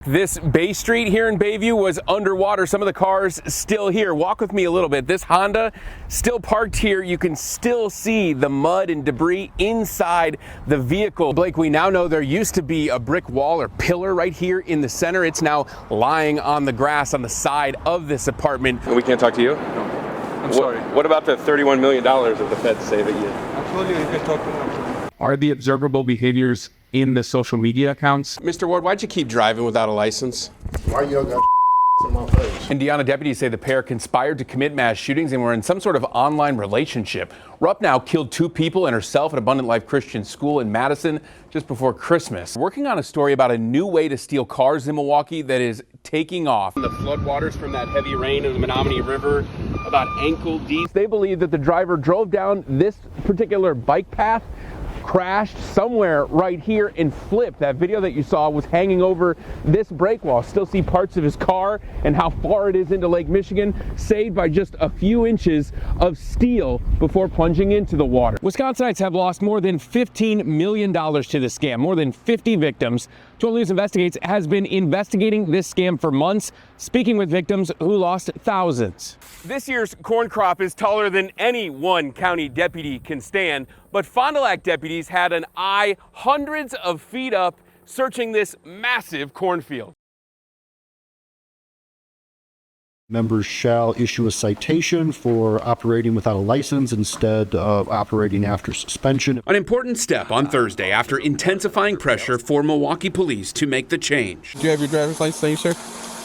This Bay Street here in Bayview was underwater. Some of the cars still here. Walk with me a little bit. This Honda still parked here. You can still see the mud and debris inside the vehicle. Blake, we now know there used to be a brick wall or pillar right here in the center. It's now lying on the grass on the side of this apartment. We can't talk to you? No. I'm sorry. What about the $31 million of the feds say that you... Absolutely, you can talk to them. Are the observable behaviors in the social media accounts? Mr. Ward, why'd you keep driving without a license? Why you got in my face? Indiana deputies say the pair conspired to commit mass shootings and were in some sort of online relationship. Rupp now killed 2 people and herself at Abundant Life Christian School in Madison just before Christmas. Working on a story about a new way to steal cars in Milwaukee that is taking off. The floodwaters from that heavy rain of the Menominee River about ankle deep. They believe that the driver drove down this particular bike path, crashed somewhere right here and flipped. That video that you saw was hanging over this break wall. Still see parts of his car and how far it is into Lake Michigan, saved by just a few inches of steel before plunging into the water. Wisconsinites have lost more than $15 million to this scam, more than 50 victims. 12 News Investigates has been investigating this scam for months, speaking with victims who lost thousands. This year's corn crop is taller than any one county deputy can stand, but Fond du Lac deputies had an eye hundreds of feet up searching this massive cornfield. Members shall issue a citation for operating without a license instead of operating after suspension. An important step on Thursday after intensifying pressure for Milwaukee police to make the change. Do you have your driver's license, sir?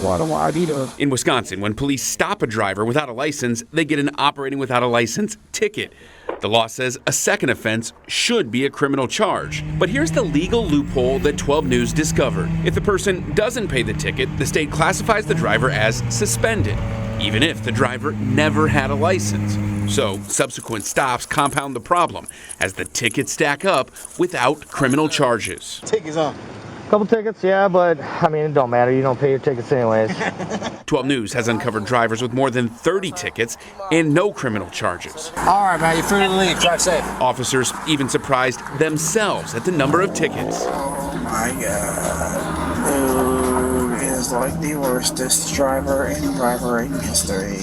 Why do I need a... In Wisconsin, when police stop a driver without a license, they get an operating without a license ticket. The law says a second offense should be a criminal charge. But here's the legal loophole that 12 News discovered. If the person doesn't pay the ticket, the state classifies the driver as suspended, even if the driver never had a license. So subsequent stops compound the problem as the tickets stack up without criminal charges. Tickets on. Couple tickets, yeah, but I mean, it don't matter. You don't pay your tickets anyways. 12 News has uncovered drivers with more than 30 tickets and no criminal charges. All right, man, you're free to leave. Drive safe. Officers even surprised themselves at the number of tickets. Oh my God. Who is like the worstest driver in driving history?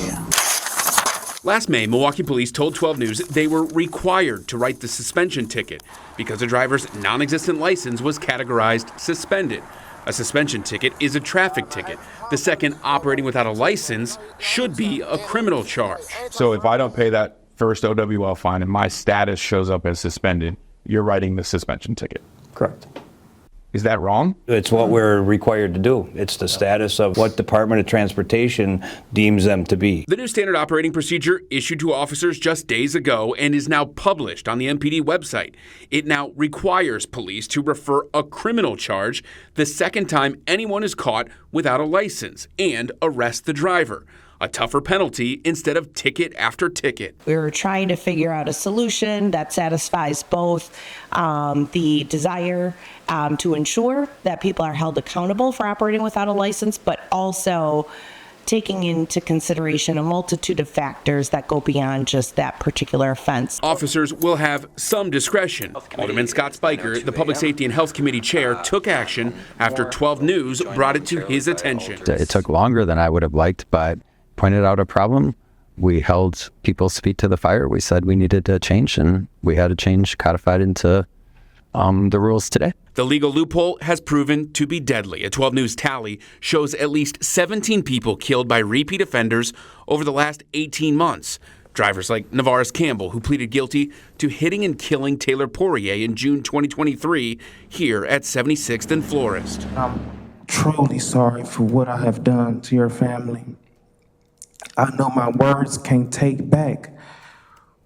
Last May, Milwaukee police told 12 News they were required to write the suspension ticket because the driver's non-existent license was categorized suspended. A suspension ticket is a traffic ticket. The second, operating without a license, should be a criminal charge. So if I don't pay that first OWL fine and my status shows up as suspended, you're writing the suspension ticket. Correct. Is that wrong? It's what we're required to do. It's the status of what Department of Transportation deems them to be. The new standard operating procedure issued to officers just days ago and is now published on the MPD website. It now requires police to refer a criminal charge the second time anyone is caught without a license and arrest the driver. A tougher penalty instead of ticket after ticket. We're trying to figure out a solution that satisfies both the desire to ensure that people are held accountable for operating without a license, but also taking into consideration a multitude of factors that go beyond just that particular offense. Officers will have some discretion. Alderman Scott Spiker, the Public Safety and Health Committee chair, took action after 12 News brought it to his attention. It took longer than I would have liked, but pointed out a problem. We held people's feet to the fire. We said we needed to change, and we had a change codified into the rules today. The legal loophole has proven to be deadly. A 12 News tally shows at least 17 people killed by repeat offenders over the last 18 months. Drivers like Navaris Campbell, who pleaded guilty to hitting and killing Taylor Poirier in June 2023 here at 76th and Florist. I'm truly sorry for what I have done to your family. I know my words can't take back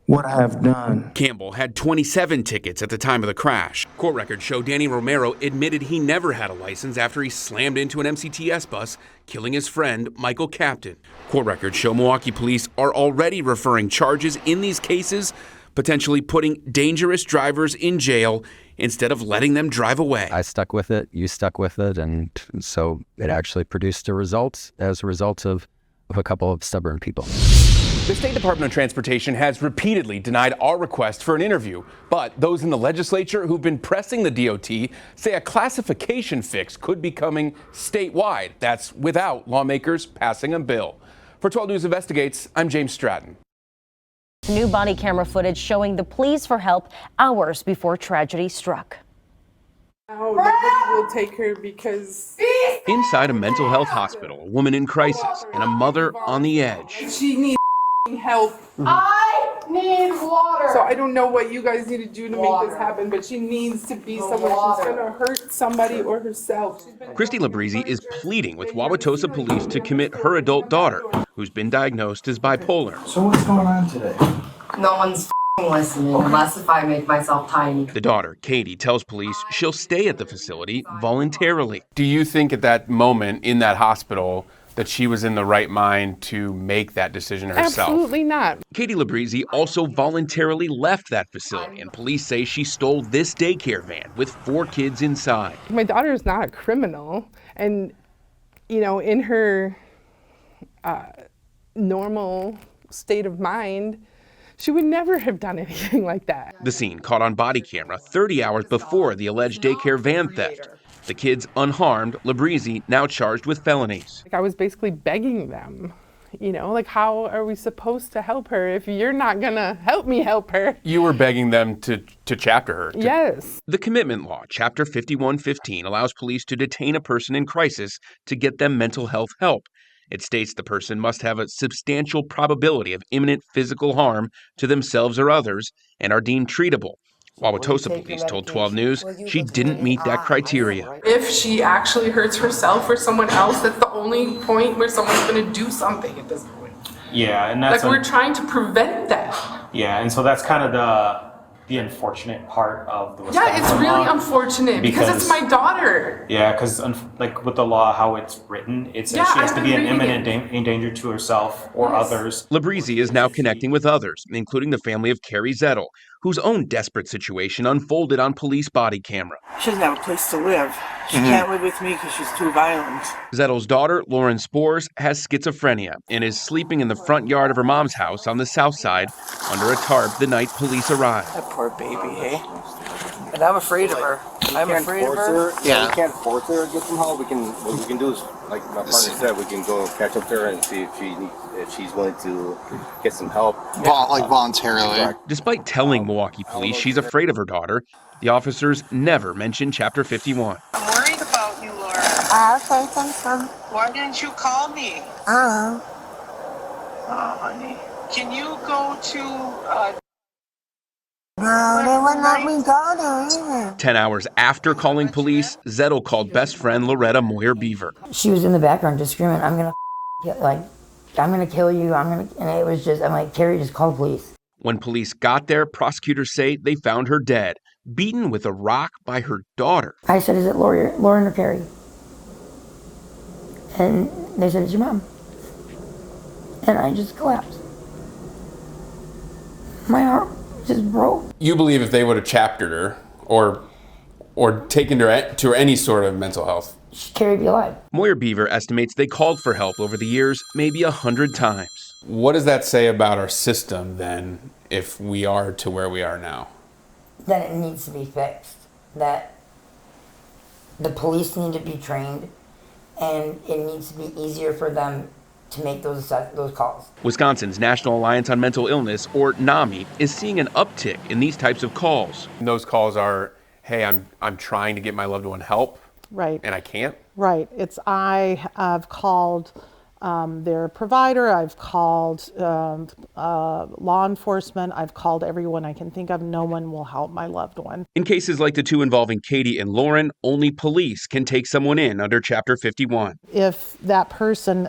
what I have done. Campbell had 27 tickets at the time of the crash. Court records show Danny Romero admitted he never had a license after he slammed into an MCTS bus, killing his friend, Michael Captain. Court records show Milwaukee police are already referring charges in these cases, potentially putting dangerous drivers in jail instead of letting them drive away. I stuck with it, you stuck with it, and so it actually produced a result as a result of a couple of stubborn people. The State Department of Transportation has repeatedly denied our request for an interview, but those in the legislature who've been pressing the DOT say a classification fix could be coming statewide. That's without lawmakers passing a bill. For 12 News Investigates, I'm James Stratton. New body camera footage showing the pleas for help hours before tragedy struck. Now nobody will take her because... Inside a mental health hospital, a woman in crisis and a mother on the edge. She needs help. I need water. So I don't know what you guys need to do to make this happen, but she needs to be somewhere. She's going to hurt somebody or herself. Christy Labrizzi is pleading with Wauwatosa police to commit her adult daughter, who's been diagnosed as bipolar. So what's going on today? No one's listening unless if I make myself tiny. The daughter, Katie, tells police she'll stay at the facility voluntarily. Do you think at that moment in that hospital that she was in the right mind to make that decision herself? Absolutely not. Katie Labrizzi also voluntarily left that facility, and police say she stole this daycare van with 4 kids inside. My daughter is not a criminal, and you know, in her normal state of mind, she would never have done anything like that. The scene caught on body camera 30 hours before the alleged daycare van theft. The kids unharmed, Labrizzi now charged with felonies. I was basically begging them, you know, like, how are we supposed to help her if you're not gonna help me help her? You were begging them to chapter her. Yes. The commitment law, Chapter 5115, allows police to detain a person in crisis to get them mental health help. It states the person must have a substantial probability of imminent physical harm to themselves or others and are deemed treatable. Wauwatosa police told 12 News she didn't meet that criteria. If she actually hurts herself or someone else, that's the only point where someone's going to do something at this point. Yeah, and that's like we're trying to prevent that. Yeah, and so that's kind of the unfortunate part of the Yeah, it's really unfortunate because it's my daughter. Yeah, because like with the law, how it's written, it says she has to be an imminent danger to herself or others. Labrizzi is now connecting with others, including the family of Carrie Zettel, whose own desperate situation unfolded on police body camera. She doesn't have a place to live. She can't live with me because she's too violent. Zettel's daughter, Lauren Spores, has schizophrenia and is sleeping in the front yard of her mom's house on the south side under a tarp the night police arrived. That poor baby, hey? And I'm afraid of her. I'm afraid of her. Yeah, we can't force her to get some help. What we can do is, like my partner said, we can go catch up to her and see if she's willing to get some help. Like voluntarily. Despite telling Milwaukee police she's afraid of her daughter, the officers never mentioned Chapter 51. I'm worried about you, Laura. Okay, thanks, son. Why didn't you call me? Uh-huh. Oh, honey. Can you go to, No, they wouldn't let me go there either. 10 hours after calling police, Zettel called best friend Loretta Moyer Beaver. She was in the background just screaming, I'm gonna kill you, and it was just, I'm like, Carrie, just call the police. When police got there, prosecutors say they found her dead, beaten with a rock by her daughter. I said, is it Lauren or Carrie? And they said, it's your mom. And I just collapsed. My heart just broke. You believe if they would have chaptered her or taken her to any sort of mental health, Carrie would be alive. Moyer Beaver estimates they called for help over the years maybe 100 times. What does that say about our system then if we are to where we are now? That it needs to be fixed. That the police need to be trained, and it needs to be easier for them to make those calls. Wisconsin's National Alliance on Mental Illness, or NAMI, is seeing an uptick in these types of calls. And those calls are, hey, I'm trying to get my loved one help. Right. And I can't? Right. I've called their provider, I've called law enforcement, I've called everyone I can think of. No one will help my loved one. In cases like the two involving Katie and Lauren, only police can take someone in under Chapter 51. If that person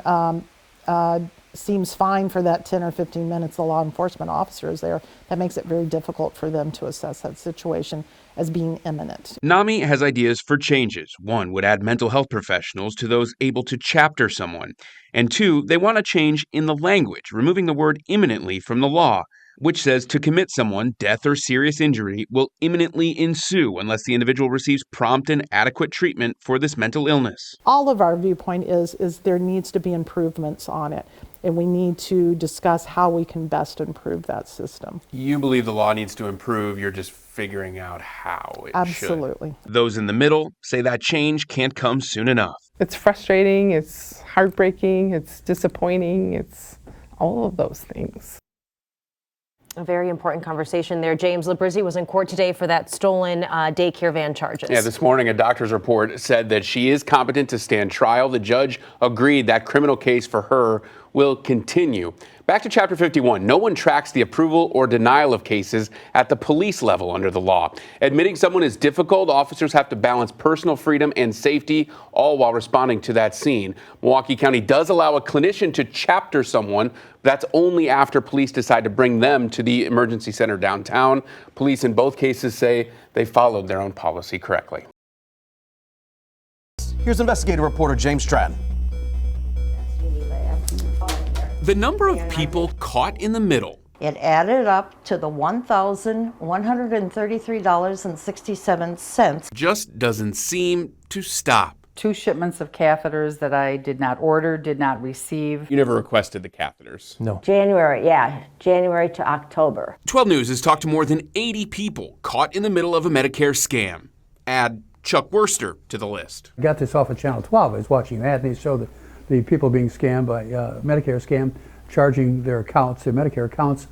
seems fine for that 10 or 15 minutes, the law enforcement officer is there, that makes it very difficult for them to assess that situation as being imminent. NAMI has ideas for changes. One would add mental health professionals to those able to chapter someone. And two, they want a change in the language, removing the word imminently from the law. which says to commit someone, death or serious injury will imminently ensue unless the individual receives prompt and adequate treatment for this mental illness. All of our viewpoint is there needs to be improvements on it, and we need to discuss how we can best improve that system. You believe the law needs to improve, you're just figuring out how it Absolutely. should. Those in the middle say that change can't come soon enough. It's frustrating, it's heartbreaking, it's disappointing, it's all of those things. A very important conversation there. James Labrizzi was in court today for that stolen daycare van charges. Yeah, this morning a doctor's report said that she is competent to stand trial. The judge agreed that criminal case for her will continue. Back to Chapter 51. No one tracks the approval or denial of cases at the police level under the law. Admitting someone is difficult, officers have to balance personal freedom and safety, all while responding to that scene. Milwaukee County does allow a clinician to chapter someone. That's only after police decide to bring them to the emergency center downtown. Police in both cases say they followed their own policy correctly. Here's investigative reporter James Stratton. The number of people caught in the middle. It added up to the $1,133.67. Just doesn't seem to stop. 2 shipments of catheters that I did not order, did not receive. You never requested the catheters? No. January to October. 12 News has talked to more than 80 people caught in the middle of a Medicare scam. Add Chuck Worster to the list. I got this off of Channel 12. I was watching that, and they showed the people being scammed by Medicare scam, charging their accounts, their Medicare accounts,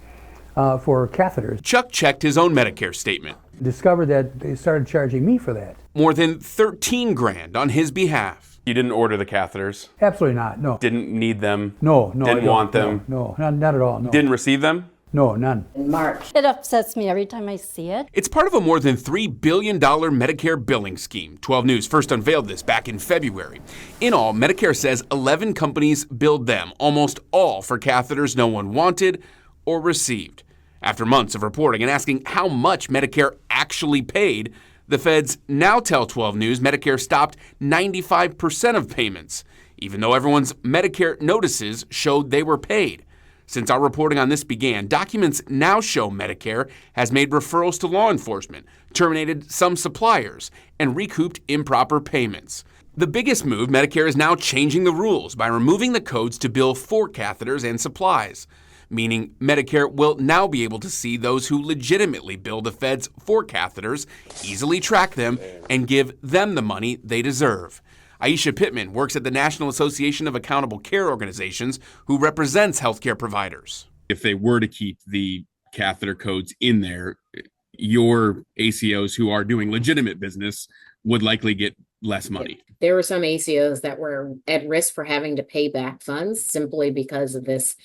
for catheters. Chuck checked his own Medicare statement. Discovered that they started charging me for that. More than $13 grand on his behalf. You didn't order the catheters? Absolutely not, no. Didn't need them? No. Didn't want them? No, not at all, no. Didn't receive them? No, none. In March. It upsets me every time I see it. It's part of a more than $3 billion Medicare billing scheme. 12 News first unveiled this back in February. In all, Medicare says 11 companies billed them, almost all for catheters no one wanted or received. After months of reporting and asking how much Medicare actually paid, the feds now tell 12 News Medicare stopped 95% of payments, even though everyone's Medicare notices showed they were paid. Since our reporting on this began, documents now show Medicare has made referrals to law enforcement, terminated some suppliers, and recouped improper payments. The biggest move, Medicare is now changing the rules by removing the codes to bill for catheters and supplies, meaning Medicare will now be able to see those who legitimately bill the feds for catheters, easily track them, and give them the money they deserve. Aisha Pittman works at the National Association of Accountable Care Organizations, who represents healthcare providers. If they were to keep the catheter codes in there, your ACOs who are doing legitimate business would likely get less money. There were some ACOs that were at risk for having to pay back funds simply because of this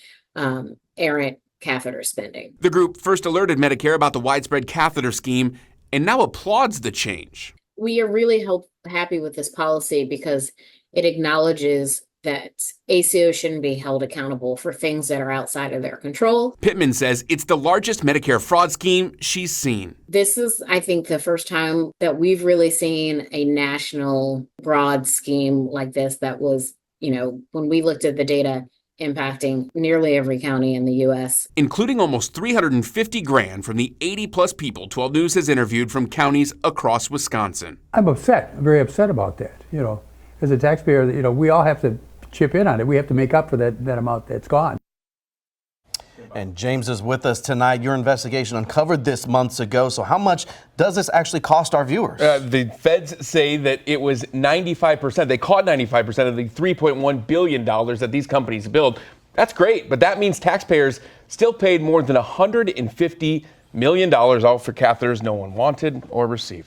errant catheter spending. The group first alerted Medicare about the widespread catheter scheme and now applauds the change. We are really happy with this policy because it acknowledges that ACOs shouldn't be held accountable for things that are outside of their control. Pittman says it's the largest Medicare fraud scheme she's seen. This is, I think, the first time that we've really seen a national broad scheme like this that was, when we looked at the data, impacting nearly every county in the U.S. Including almost $350 grand from the 80-plus people 12 News has interviewed from counties across Wisconsin. I'm upset. I'm very upset about that. As a taxpayer, we all have to chip in on it. We have to make up for that amount that's gone. And James is with us tonight. Your investigation uncovered this months ago. So how much does this actually cost our viewers? The feds say that it was 95%. They caught 95% of the $3.1 billion that these companies billed. That's great, but that means taxpayers still paid more than $150 million all for catheters no one wanted or received.